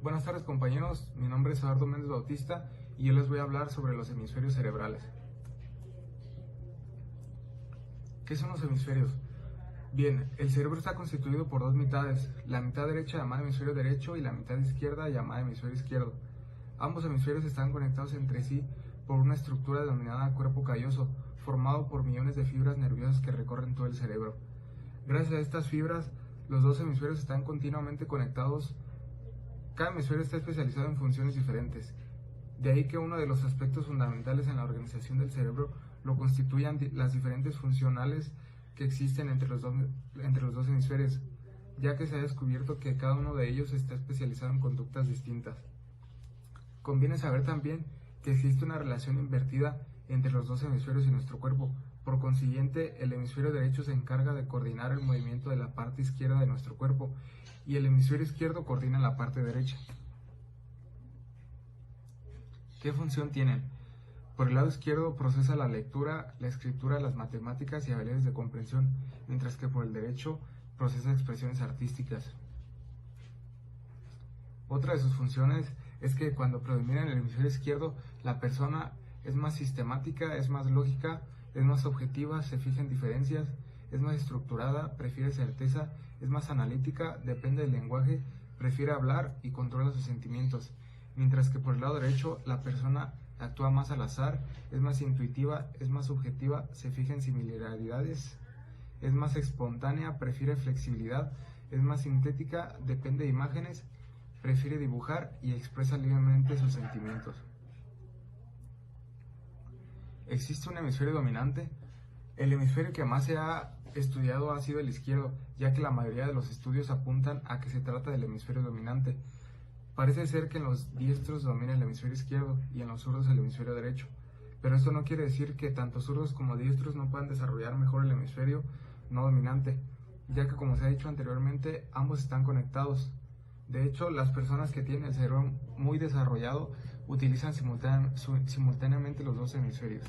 Buenas tardes compañeros, mi nombre es Eduardo Méndez Bautista y yo les voy a hablar sobre los hemisferios cerebrales. ¿Qué son los hemisferios? Bien, el cerebro está constituido por dos mitades, la mitad derecha llamada hemisferio derecho y la mitad izquierda llamada hemisferio izquierdo. Ambos hemisferios están conectados entre sí por una estructura denominada cuerpo calloso, formado por millones de fibras nerviosas que recorren todo el cerebro. Gracias a estas fibras, los dos hemisferios están continuamente conectados. Cada hemisferio está especializado en funciones diferentes. De ahí que uno de los aspectos fundamentales en la organización del cerebro lo constituyan las diferentes funcionales que existen entre los dos hemisferios, ya que se ha descubierto que cada uno de ellos está especializado en conductas distintas. Conviene saber también que existe una relación invertida entre los dos hemisferios en nuestro cuerpo. Por consiguiente, el hemisferio derecho se encarga de coordinar el movimiento de la parte izquierda de nuestro cuerpo y el hemisferio izquierdo coordina la parte derecha. ¿Qué función tienen? Por el lado izquierdo procesa la lectura, la escritura, las matemáticas y habilidades de comprensión, mientras que por el derecho procesa expresiones artísticas. Otra de sus funciones es que cuando predomina en el hemisferio izquierdo, la persona es más sistemática, es más lógica, es más objetiva, se fija en diferencias, es más estructurada, prefiere certeza, es más analítica, depende del lenguaje, prefiere hablar y controla sus sentimientos. Mientras que por el lado derecho, la persona actúa más al azar, es más intuitiva, es más subjetiva, se fija en similaridades, es más espontánea, prefiere flexibilidad, es más sintética, depende de imágenes, prefiere dibujar y expresa libremente sus sentimientos. ¿Existe un hemisferio dominante? El hemisferio que más se ha estudiado ha sido el izquierdo, ya que la mayoría de los estudios apuntan a que se trata del hemisferio dominante. Parece ser que en los diestros domina el hemisferio izquierdo y en los zurdos el hemisferio derecho, pero esto no quiere decir que tanto zurdos como diestros no puedan desarrollar mejor el hemisferio no dominante, ya que como se ha dicho anteriormente, ambos están conectados. De hecho, las personas que tienen el cerebro muy desarrollado utilizan simultáneamente los dos hemisferios.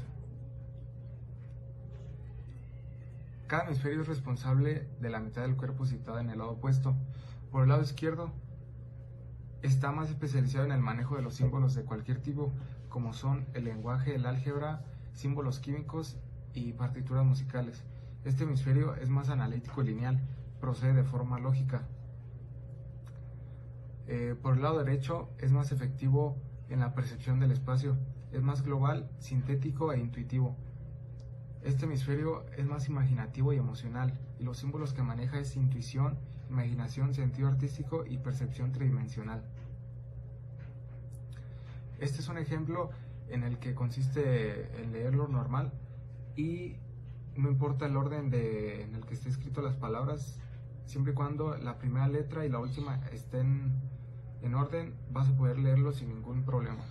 Cada hemisferio es responsable de la mitad del cuerpo situada en el lado opuesto. Por el lado izquierdo, está más especializado en el manejo de los símbolos de cualquier tipo, como son el lenguaje, el álgebra, símbolos químicos y partituras musicales. Este hemisferio es más analítico y lineal, procede de forma lógica. Por el lado derecho es más efectivo en la percepción del espacio, es más global, sintético e intuitivo. Este hemisferio es más imaginativo y emocional, y los símbolos que maneja es intuición, imaginación, sentido artístico y percepción tridimensional. Este es un ejemplo en el que consiste en leer lo normal y no importa el orden en el que esté escrito las palabras, siempre y cuando la primera letra y la última estén en orden, vas a poder leerlo sin ningún problema.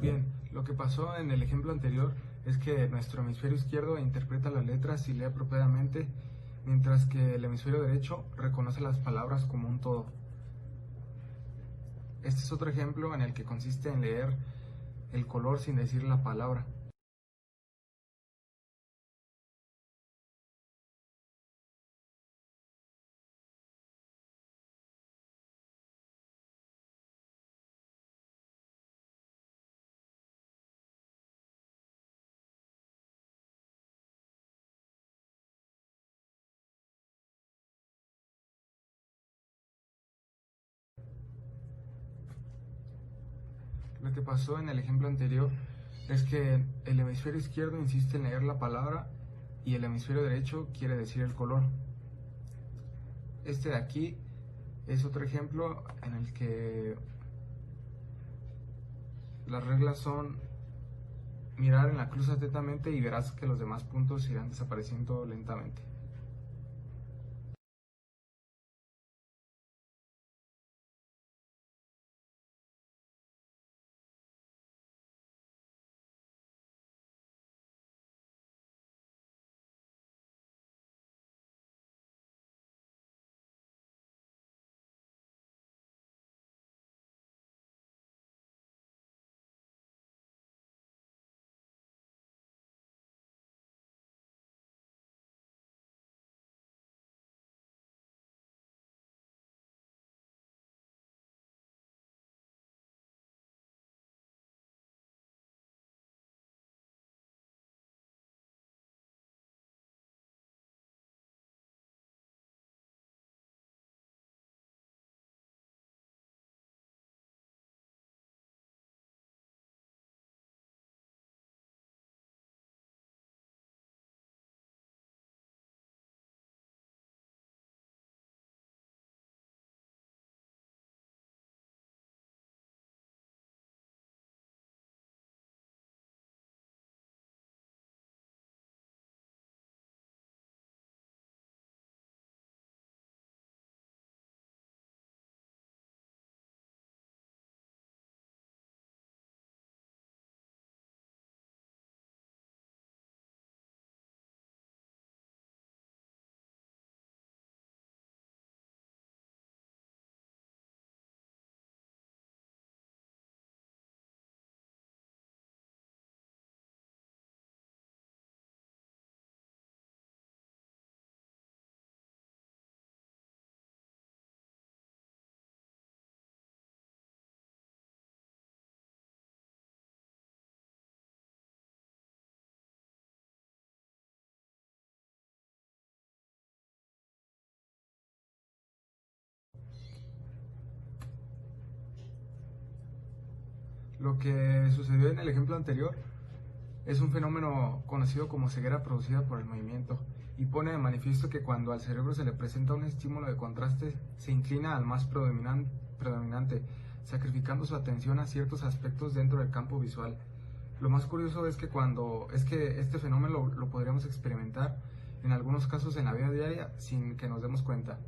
Bien, lo que pasó en el ejemplo anterior es que nuestro hemisferio izquierdo interpreta las letras y lee apropiadamente, mientras que el hemisferio derecho reconoce las palabras como un todo. Este es otro ejemplo en el que consiste en leer el color sin decir la palabra. Lo que pasó en el ejemplo anterior es que el hemisferio izquierdo insiste en leer la palabra y el hemisferio derecho quiere decir el color. Este de aquí es otro ejemplo en el que las reglas son mirar en la cruz atentamente y verás que los demás puntos irán desapareciendo lentamente. Lo que sucedió en el ejemplo anterior es un fenómeno conocido como ceguera producida por el movimiento y pone de manifiesto que cuando al cerebro se le presenta un estímulo de contraste se inclina al más predominante, sacrificando su atención a ciertos aspectos dentro del campo visual. Lo más curioso es que este fenómeno lo podríamos experimentar en algunos casos en la vida diaria sin que nos demos cuenta.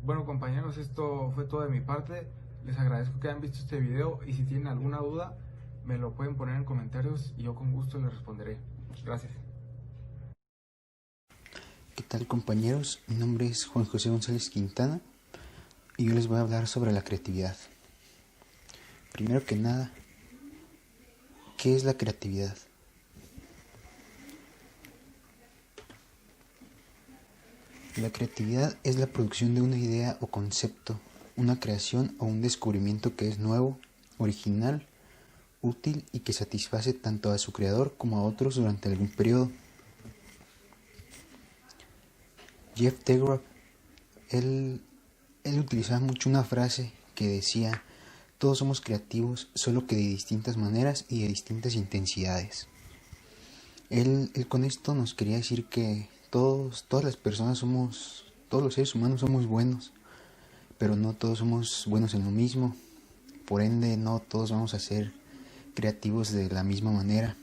Bueno, compañeros, esto fue todo de mi parte. Les agradezco que hayan visto este video y si tienen alguna duda me lo pueden poner en comentarios y yo con gusto les responderé. Gracias. ¿Qué tal, compañeros? Mi nombre es Juan José González Quintana y yo les voy a hablar sobre la creatividad. Primero que nada, ¿qué es la creatividad? La creatividad es la producción de una idea o concepto, una creación o un descubrimiento que es nuevo, original, útil y que satisface tanto a su creador como a otros durante algún periodo. Jeff Degrave, él utilizaba mucho una frase que decía: todos somos creativos, solo que de distintas maneras y de distintas intensidades. Él con esto nos quería decir que todas las personas todos los seres humanos somos buenos, pero no todos somos buenos en lo mismo. Por ende, no todos vamos a ser creativos de la misma manera.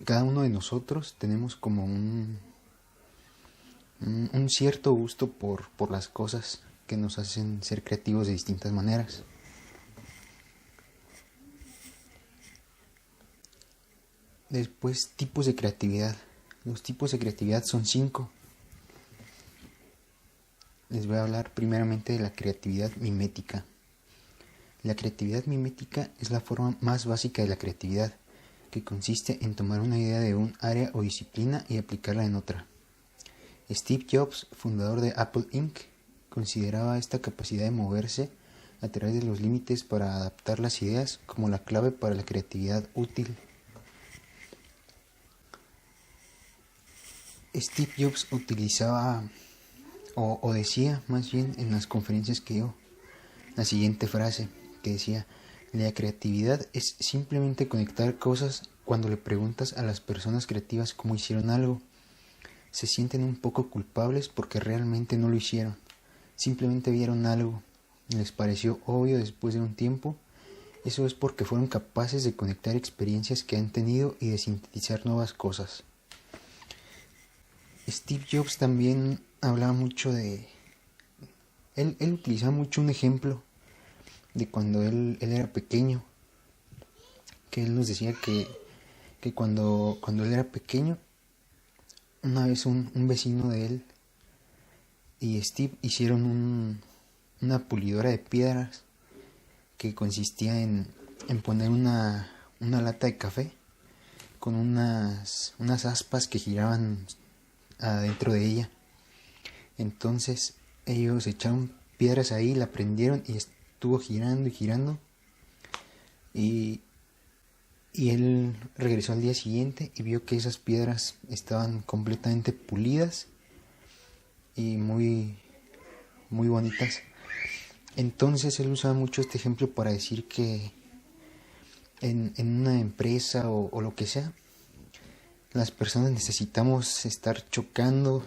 Cada uno de nosotros tenemos como un cierto gusto por las cosas que nos hacen ser creativos de distintas maneras. Después, tipos de creatividad. Los tipos de creatividad son 5. Les voy a hablar primeramente de la creatividad mimética. La creatividad mimética es la forma más básica de la creatividad, que consiste en tomar una idea de un área o disciplina y aplicarla en otra. Steve Jobs, fundador de Apple Inc., consideraba esta capacidad de moverse a través de los límites para adaptar las ideas como la clave para la creatividad útil. Steve Jobs utilizaba o decía más bien en las conferencias que dio la siguiente frase que decía: la creatividad es simplemente conectar cosas. Cuando le preguntas a las personas creativas cómo hicieron algo, se sienten un poco culpables porque realmente no lo hicieron, simplemente vieron algo, les pareció obvio después de un tiempo. Eso es porque fueron capaces de conectar experiencias que han tenido y de sintetizar nuevas cosas. Steve Jobs también hablaba mucho de... Él utilizaba mucho un ejemplo de cuando él era pequeño, que él nos decía que cuando él era pequeño, una vez un vecino de él y Steve hicieron una pulidora de piedras que consistía en poner una lata de café con unas aspas que giraban adentro de ella. Entonces ellos echaron piedras ahí, la prendieron y estuvo girando y girando, y él regresó al día siguiente y vio que esas piedras estaban completamente pulidas y muy, muy bonitas. Entonces él usaba mucho este ejemplo para decir que en una empresa o lo que sea, las personas necesitamos estar chocando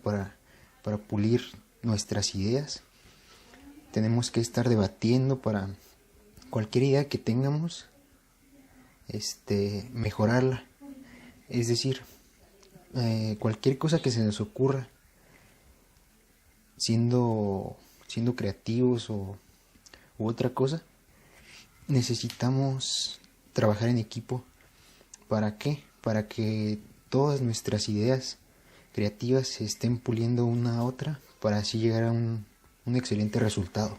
para pulir nuestras ideas. Tenemos que estar debatiendo para cualquier idea que tengamos, mejorarla. Es decir, cualquier cosa que se nos ocurra, siendo creativos u otra cosa, necesitamos trabajar en equipo. ¿Para qué? Para que todas nuestras ideas creativas se estén puliendo una a otra para así llegar a un excelente resultado.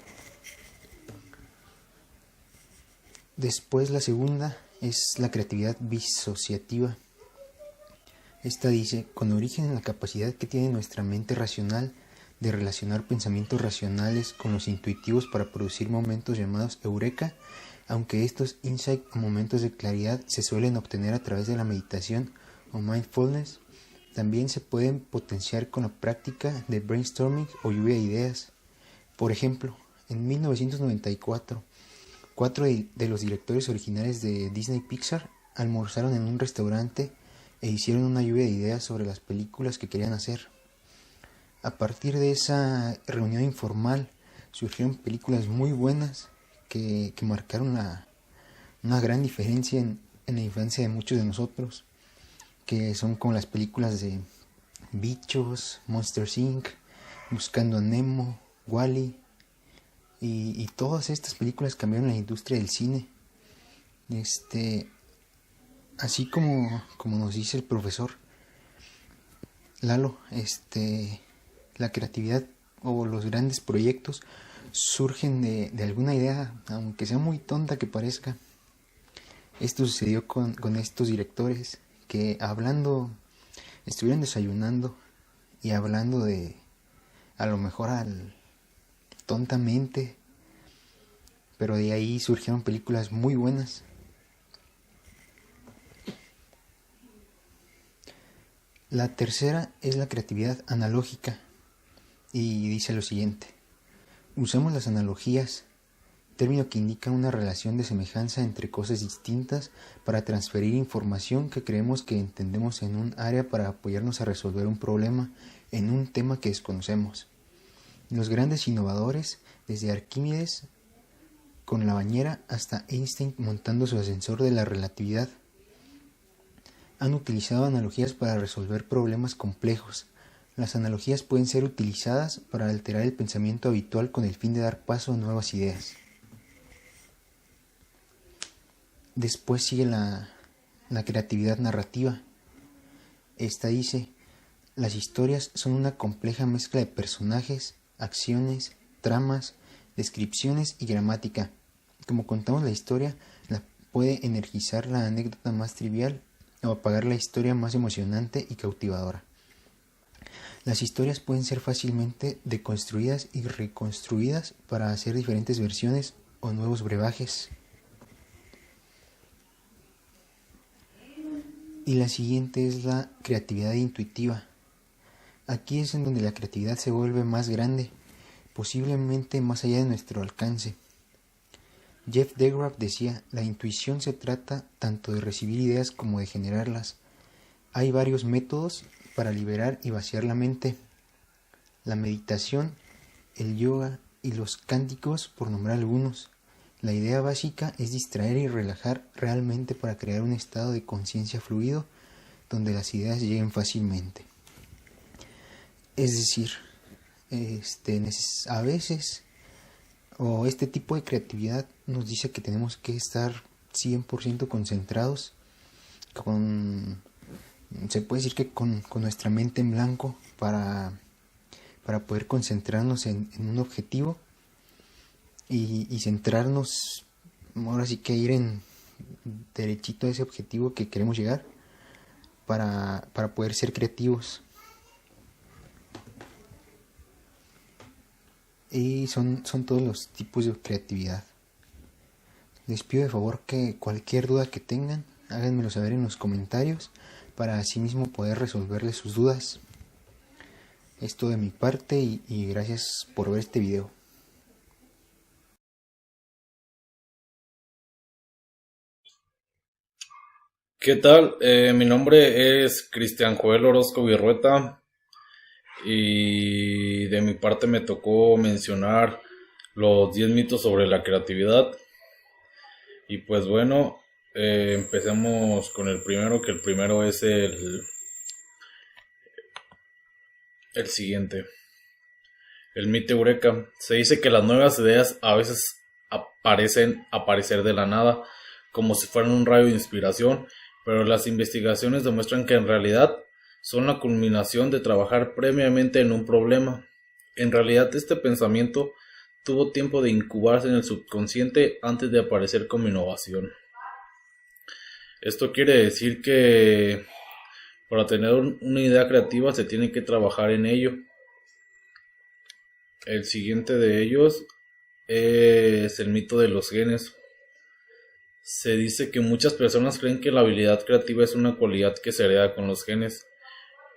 Después, la segunda es la creatividad disociativa. Esta dice: con origen en la capacidad que tiene nuestra mente racional de relacionar pensamientos racionales con los intuitivos para producir momentos llamados eureka, aunque estos insights o momentos de claridad se suelen obtener a través de la meditación o mindfulness, también se pueden potenciar con la práctica de brainstorming o lluvia de ideas. Por ejemplo, En 1994, cuatro de los directores originales de Disney Pixar almorzaron en un restaurante e hicieron una lluvia de ideas sobre las películas que querían hacer. A partir de esa reunión informal surgieron películas muy buenas que marcaron una gran diferencia en la infancia de muchos de nosotros, que son como las películas de Bichos, Monsters Inc., Buscando a Nemo, Wall-E, y todas estas películas cambiaron la industria del cine. Así como nos dice el profesor Lalo, la creatividad o los grandes proyectos surgen de alguna idea, aunque sea muy tonta que parezca. Esto sucedió con estos directores que estuvieron desayunando y hablando de, a lo mejor tontamente, pero de ahí surgieron películas muy buenas. La tercera es la creatividad analógica y dice lo siguiente: usamos las analogías, término que indica una relación de semejanza entre cosas distintas para transferir información que creemos que entendemos en un área para apoyarnos a resolver un problema en un tema que desconocemos. Los grandes innovadores, desde Arquímedes con la bañera hasta Einstein montando su ascensor de la relatividad, han utilizado analogías para resolver problemas complejos. Las analogías pueden ser utilizadas para alterar el pensamiento habitual con el fin de dar paso a nuevas ideas. Después sigue la creatividad narrativa. Esta dice: las historias son una compleja mezcla de personajes, acciones, tramas, descripciones y gramática. Como contamos la historia, puede energizar la anécdota más trivial o apagar la historia más emocionante y cautivadora. Las historias pueden ser fácilmente deconstruidas y reconstruidas para hacer diferentes versiones o nuevos brebajes. Y la siguiente es la creatividad intuitiva. Aquí es en donde la creatividad se vuelve más grande, posiblemente más allá de nuestro alcance. Jeff DeGraff decía: la intuición se trata tanto de recibir ideas como de generarlas. Hay varios métodos para liberar y vaciar la mente: la meditación, el yoga y los cánticos, por nombrar algunos. La idea básica es distraer y relajar realmente para crear un estado de conciencia fluido donde las ideas lleguen fácilmente. Es decir, a veces, o este tipo de creatividad nos dice que tenemos que estar 100% concentrados, se puede decir que con nuestra mente en blanco para poder concentrarnos en un objetivo y centrarnos, ahora sí que ir en derechito a ese objetivo que queremos llegar para poder ser creativos. Y son todos los tipos de creatividad. Les pido de favor que cualquier duda que tengan, háganmelo saber en los comentarios para así mismo poder resolverles sus dudas. Es todo de mi parte y gracias por ver este video. ¿Qué tal? Mi nombre es Cristian Joel Orozco Virrueta y de mi parte me tocó mencionar los 10 mitos sobre la creatividad. Y pues bueno, empecemos con el primero, que el primero es el siguiente. El mito Eureka. Se dice que las nuevas ideas a veces aparecer de la nada, como si fueran un rayo de inspiración, pero las investigaciones demuestran que en realidad son la culminación de trabajar previamente en un problema. En realidad este pensamiento tuvo tiempo de incubarse en el subconsciente antes de aparecer como innovación. Esto quiere decir que para tener una idea creativa se tiene que trabajar en ello. El siguiente de ellos es el mito de los genes. Se dice que muchas personas creen que la habilidad creativa es una cualidad que se hereda con los genes,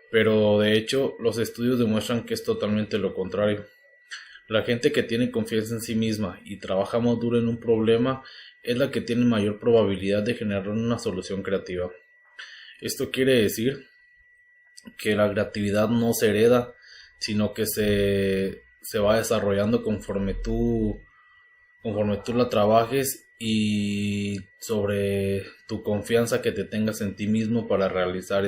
pero de hecho los estudios demuestran que es totalmente lo contrario. La gente que tiene confianza en sí misma y trabaja más duro en un problema es la que tiene mayor probabilidad de generar una solución creativa. Esto quiere decir que la creatividad no se hereda, sino que se va desarrollando conforme tú la trabajes y sobre tu confianza que te tengas en ti mismo para realizar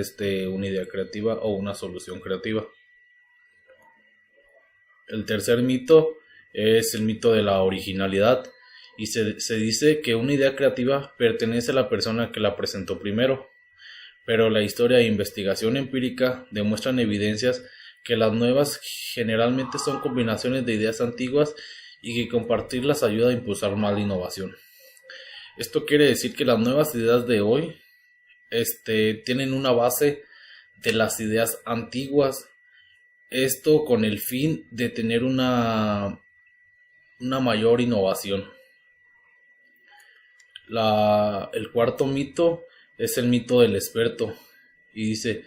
una idea creativa o una solución creativa. El tercer mito es el mito de la originalidad, y se dice que una idea creativa pertenece a la persona que la presentó primero, pero la historia e investigación empírica demuestran evidencias que las nuevas generalmente son combinaciones de ideas antiguas y que compartirlas ayuda a impulsar más la innovación. Esto quiere decir que las nuevas ideas de hoy tienen una base de las ideas antiguas. Esto con el fin de tener una mayor innovación. El cuarto mito es el mito del experto, y dice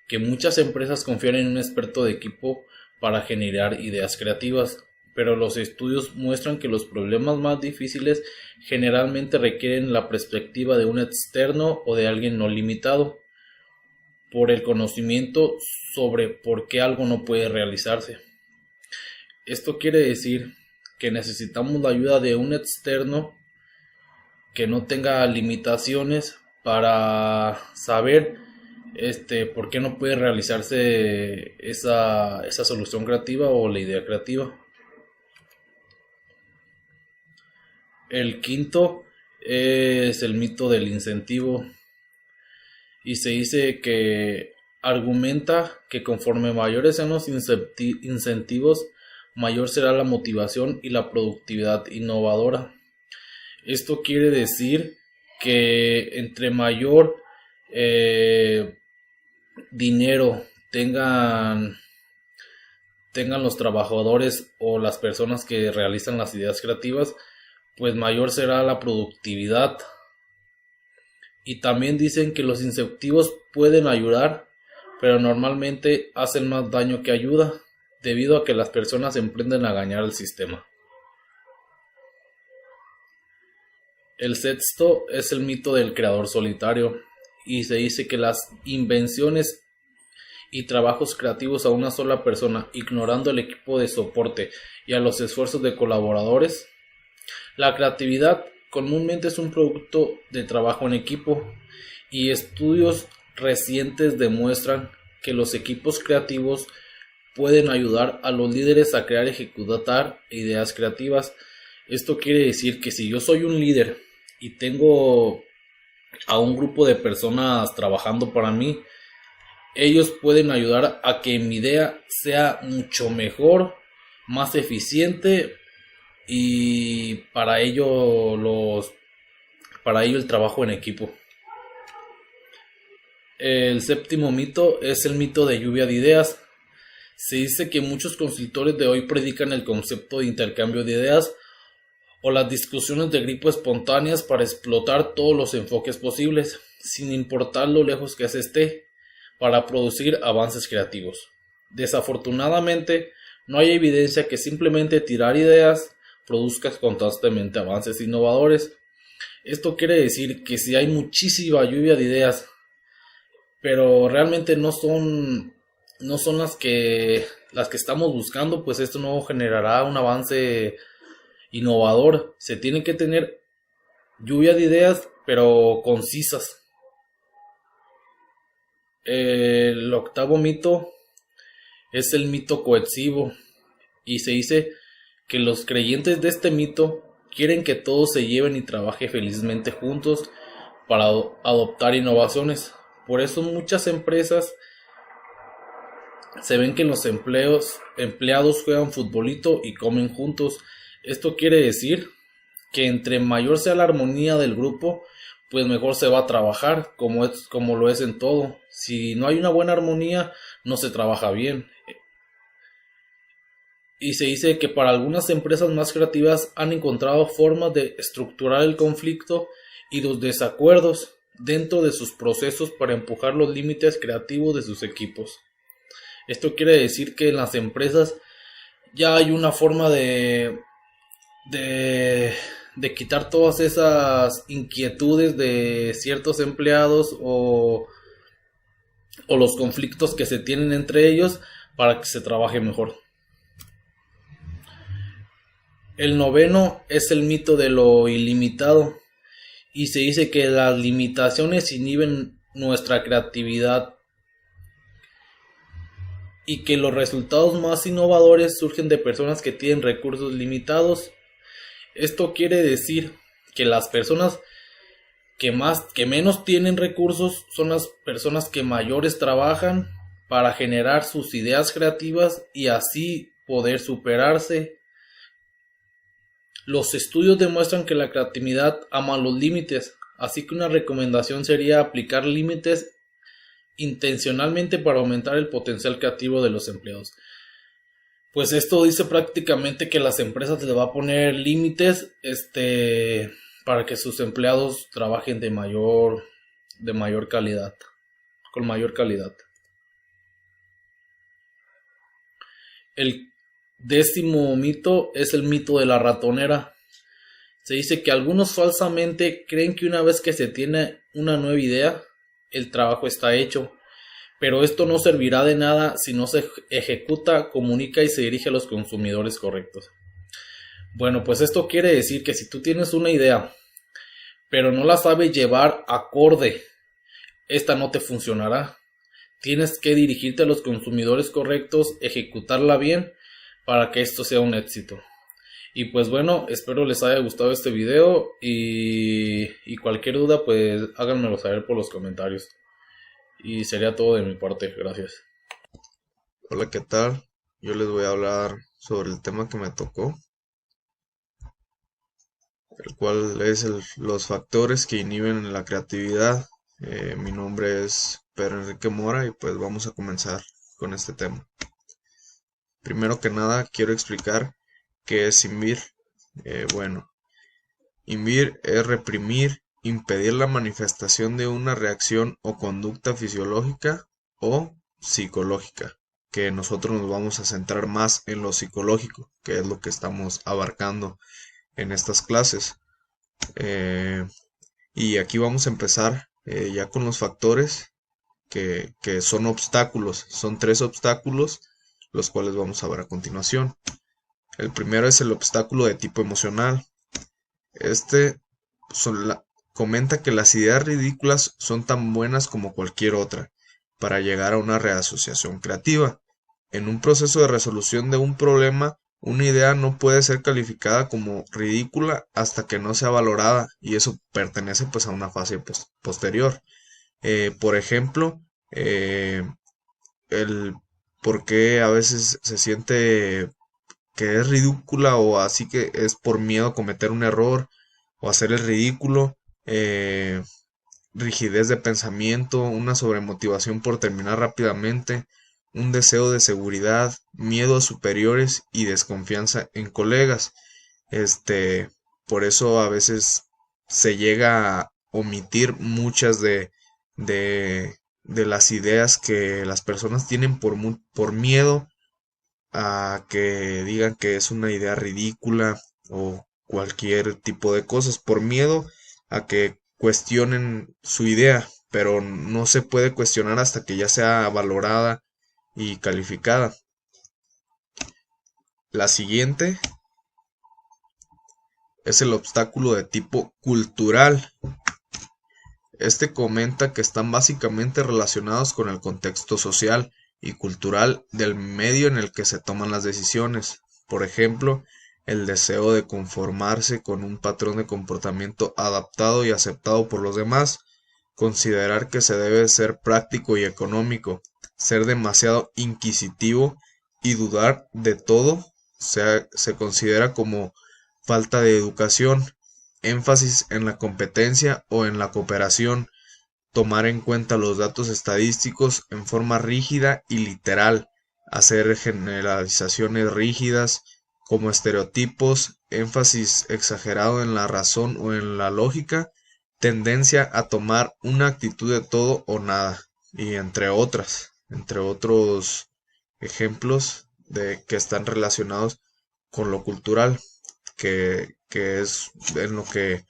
que muchas empresas confían en un experto de equipo para generar ideas creativas, pero los estudios muestran que los problemas más difíciles generalmente requieren la perspectiva de un externo o de alguien no limitado por el conocimiento sobre por qué algo no puede realizarse. Esto quiere decir que necesitamos la ayuda de un externo que no tenga limitaciones para saber por qué no puede realizarse esa solución creativa o la idea creativa. El quinto es el mito del incentivo, y se dice que argumenta que conforme mayores sean los incentivos, mayor será la motivación y la productividad innovadora. Esto quiere decir que entre mayor dinero tengan los trabajadores o las personas que realizan las ideas creativas, pues mayor será la productividad. Y también dicen que los incentivos pueden ayudar, pero normalmente hacen más daño que ayuda, debido a que las personas emprenden a engañar al sistema. El sexto es el mito del creador solitario, y se dice que las invenciones y trabajos creativos a una sola persona, ignorando el equipo de soporte y a los esfuerzos de colaboradores. La creatividad comúnmente es un producto de trabajo en equipo, y estudios recientes demuestran que los equipos creativos pueden ayudar a los líderes a crear y ejecutar ideas creativas. Esto quiere decir que si yo soy un líder y tengo a un grupo de personas trabajando para mí, ellos pueden ayudar a que mi idea sea mucho mejor, más eficiente, y para ello el trabajo en equipo. El séptimo mito es el mito de lluvia de ideas. Se dice que muchos consultores de hoy predican el concepto de intercambio de ideas o las discusiones de grupo espontáneas para explotar todos los enfoques posibles, sin importar lo lejos que se esté, para producir avances creativos. Desafortunadamente, no hay evidencia que simplemente tirar ideas produzca constantemente avances innovadores. Esto quiere decir que si hay muchísima lluvia de ideas, pero realmente no son las que estamos buscando, pues esto no generará un avance innovador. Se tiene que tener lluvia de ideas, pero concisas. El octavo mito es el mito cohesivo, y se dice que los creyentes de este mito quieren que todos se lleven y trabajen felizmente juntos para adoptar innovaciones. Por eso muchas empresas se ven que los empleados juegan futbolito y comen juntos. Esto quiere decir que entre mayor sea la armonía del grupo, pues mejor se va a trabajar, como lo es en todo. Si no hay una buena armonía, no se trabaja bien. Y se dice que para algunas empresas más creativas han encontrado formas de estructurar el conflicto y los desacuerdos dentro de sus procesos para empujar los límites creativos de sus equipos. Esto quiere decir que en las empresas ya hay una forma de quitar todas esas inquietudes de ciertos empleados o los conflictos que se tienen entre ellos para que se trabaje mejor. El noveno es el mito de lo ilimitado, y se dice que las limitaciones inhiben nuestra creatividad y que los resultados más innovadores surgen de personas que tienen recursos limitados. Esto quiere decir que las personas que menos tienen recursos son las personas que mayores trabajan para generar sus ideas creativas y así poder superarse. Los estudios demuestran que la creatividad ama los límites, así que una recomendación sería aplicar límites intencionalmente para aumentar el potencial creativo de los empleados. Pues esto dice prácticamente que las empresas les va a poner límites para que sus empleados trabajen de mayor calidad, con mayor calidad. El 10º mito es el mito de la ratonera. Se dice que algunos falsamente creen que una vez que se tiene una nueva idea, el trabajo está hecho, pero esto no servirá de nada si no se ejecuta, comunica y se dirige a los consumidores correctos. Bueno, pues esto quiere decir que si tú tienes una idea, pero no la sabes llevar acorde, esta no te funcionará. Tienes que dirigirte a los consumidores correctos, ejecutarla bien para que esto sea un éxito. Y pues bueno, espero les haya gustado este video y cualquier duda pues háganmelo saber por los comentarios. Y sería todo de mi parte, gracias. Hola, ¿qué tal? Yo les voy a hablar sobre el tema que me tocó, el cual es los factores que inhiben la creatividad. Mi nombre es Pedro Enrique Mora y pues vamos a comenzar con este tema. Primero que nada quiero explicar qué es inhibir. Inhibir es reprimir, impedir la manifestación de una reacción o conducta fisiológica o psicológica, que nosotros nos vamos a centrar más en lo psicológico, que es lo que estamos abarcando en estas clases. Y aquí vamos a empezar ya con los factores que son obstáculos. Son 3 obstáculos, los cuales vamos a ver a continuación. El primero es el obstáculo de tipo emocional. Comenta que las ideas ridículas son tan buenas como cualquier otra para llegar a una reasociación creativa. En un proceso de resolución de un problema, una idea no puede ser calificada como ridícula hasta que no sea valorada, y eso pertenece pues a una fase posterior. Por ejemplo, el por qué a veces se siente que es ridícula o así, que es por miedo a cometer un error o hacer el ridículo, rigidez de pensamiento, una sobremotivación por terminar rápidamente, un deseo de seguridad, miedo a superiores y desconfianza en colegas. Por eso a veces se llega a omitir muchas de las ideas que las personas tienen por miedo a que digan que es una idea ridícula o cualquier tipo de cosas, por miedo a que cuestionen su idea, pero no se puede cuestionar hasta que ya sea valorada y calificada. La siguiente es el obstáculo de tipo cultural. Comenta que están básicamente relacionados con el contexto social y cultural del medio en el que se toman las decisiones. Por ejemplo, el deseo de conformarse con un patrón de comportamiento adaptado y aceptado por los demás, considerar que se debe ser práctico y económico, ser demasiado inquisitivo y dudar de todo se considera como falta de educación, énfasis en la competencia o en la cooperación, tomar en cuenta los datos estadísticos en forma rígida y literal, hacer generalizaciones rígidas como estereotipos, énfasis exagerado en la razón o en la lógica, tendencia a tomar una actitud de todo o nada, y entre otros ejemplos de que están relacionados con lo cultural, que es en lo que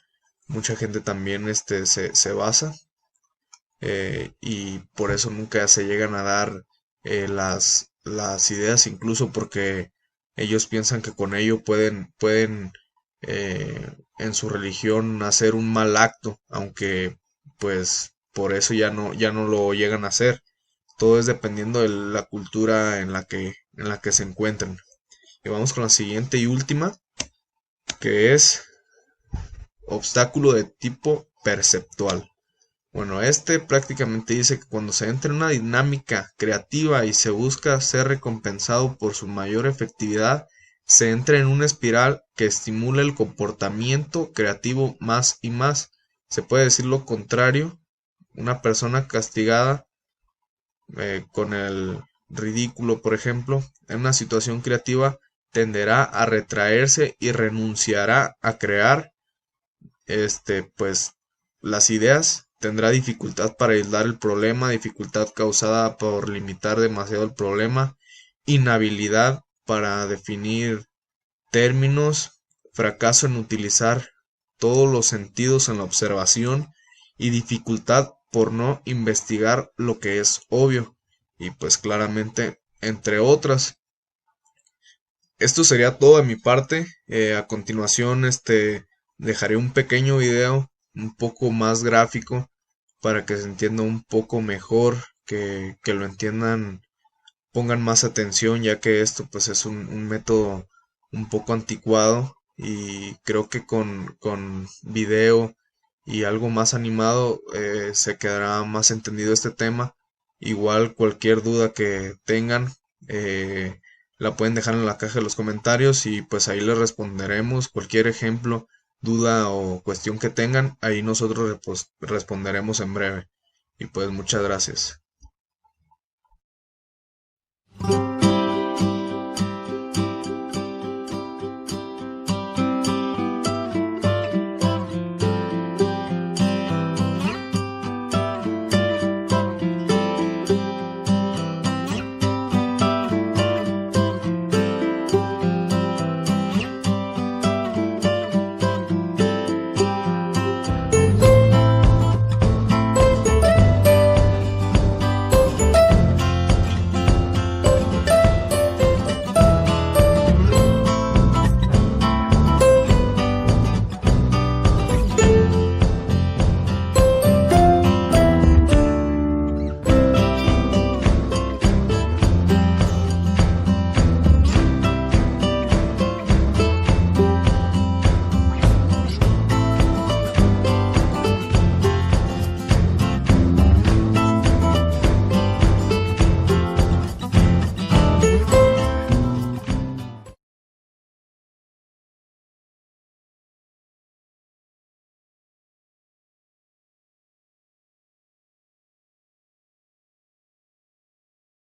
mucha gente también se basa, y por eso nunca se llegan a dar las ideas, incluso porque ellos piensan que con ello pueden en su religión hacer un mal acto, aunque pues por eso ya no lo llegan a hacer. Todo es dependiendo de la cultura en la que se encuentren. Y vamos con la siguiente y última, que es obstáculo de tipo perceptual. Bueno, prácticamente dice que cuando se entra en una dinámica creativa y se busca ser recompensado por su mayor efectividad, se entra en una espiral que estimula el comportamiento creativo más y más. Se puede decir lo contrario: una persona castigada con el ridículo, por ejemplo, en una situación creativa, tenderá a retraerse y renunciará a crear pues las ideas, tendrá dificultad para aislar el problema, dificultad causada por limitar demasiado el problema, inhabilidad para definir términos, fracaso en utilizar todos los sentidos en la observación y dificultad por no investigar lo que es obvio, y pues claramente entre otras. Esto sería todo de mi parte. A continuación, dejaré un pequeño video un poco más gráfico para que se entienda un poco mejor, que lo entiendan, pongan más atención, ya que esto pues es un método un poco anticuado, y creo que con video y algo más animado se quedará más entendido este tema. Igual cualquier duda que tengan, la pueden dejar en la caja de los comentarios y pues ahí les responderemos. Cualquier ejemplo, duda o cuestión que tengan, ahí nosotros responderemos en breve. Y pues muchas gracias.